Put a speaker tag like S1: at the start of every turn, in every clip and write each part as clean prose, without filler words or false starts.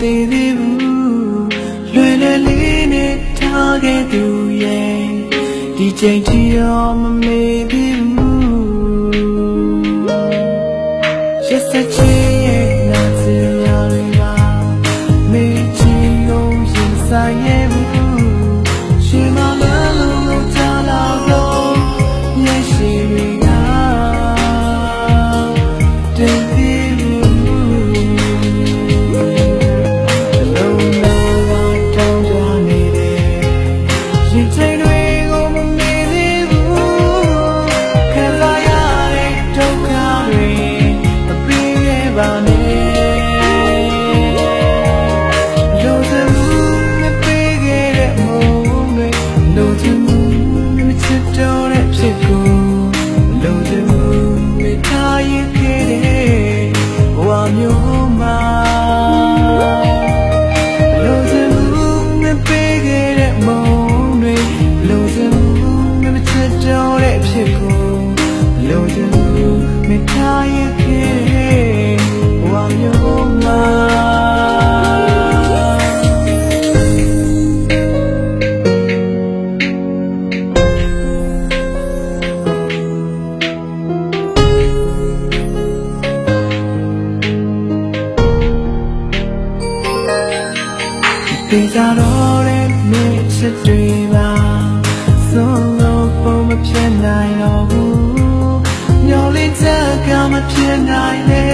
S1: သေးဘူးလွယ်လွယ်လေးနဲ့ထားခဲ့သူရဲ့ဒီချိန်ထိတော့မမေ့သေးဘူးရက်စက်ချင်ရဲ့နာစရာတွေကမေ့ချင်လို့ရင်ဆိုင်ရဲ့ဘူးရှင်မလည်းလုံးချလာတော့မျက်ရှိတွေကတင်ပြီးတေချာတော့တဲ့မိချစ်တွေပါဆုံးလို့ပုံမဖြစ်နိုင်တော့ဘူးညော်လေးချက်ကမဖြစ်နိုင်လေ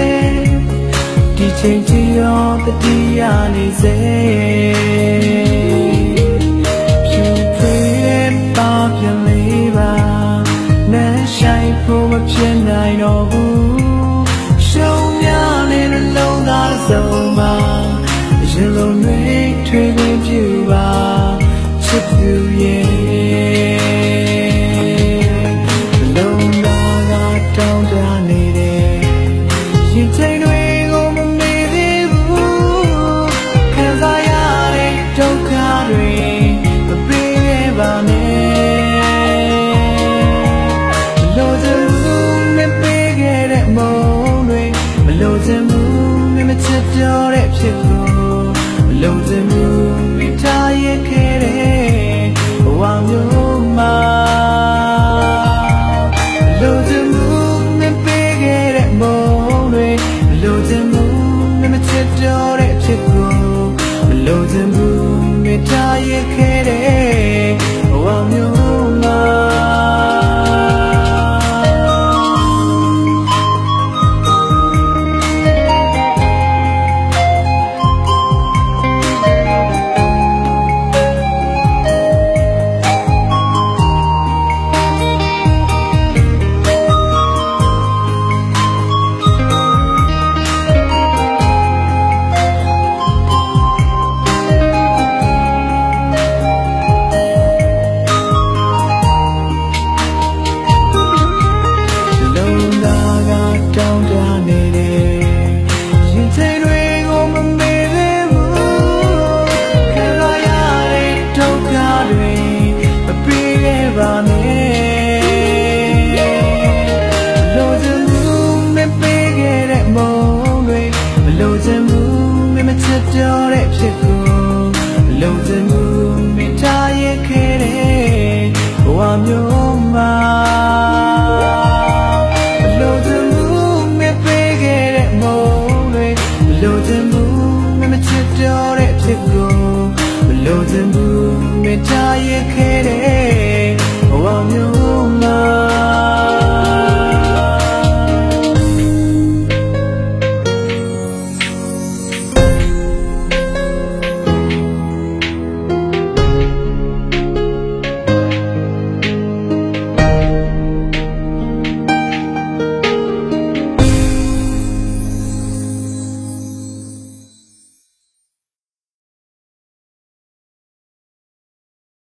S1: ဒီချိန်ချီရောတတိယနေစေဖြူဖွေးပါပြန်လေးပါနဲ့ဆိုင်ဖို့မဖြစ်နိုင်တော့ဘူးရှုံးများနေလုံးသားဆုံးပါရင်လုံးတွေထွေးခွင့်ပြုပါချစ်သူရဲ့လုံးသားကတောင်းတနေတယ်ရင်ချိန်တွေကိုမမေ့သေးဘူးခံစားရတဲ့ဒုက္ခတွေမပေးခဲ့ပါနဲ့လို့ချင်မှုနဲ့ပေးခဲ့တဲ့မုန်းတွေမလို့ချင်မှုနဲ့မချစ်တော့တဲ့ဖြစ်ကိုလုံးစင်မှုမိထားရခဲ့တဲ့ဘဝမျိုးမှာလုံးစင်မှုနဲ့ပေးခဲ့တဲ့မုန်းတွေလုံးစင်မှုနဲ့မချစ်တော့တဲ့ဖြစ်ကိုလုံးစင်မှုမိထားရခဲ့တဲ့ဘဝမျိုးမှာတော့တဲ့ဖြစ်ကိုလုံးစင်မှုမိထားရခဲ့တဲ့ဘဝမျိုးမှာလုံးစင်မှုမပေးခဲ့တဲ့မုန်းတွေလုံးစင်မှုမချစ်တော့တဲ့ဖြစ်ကိုလုံးစင်မှုမိထားရခဲ့တဲ့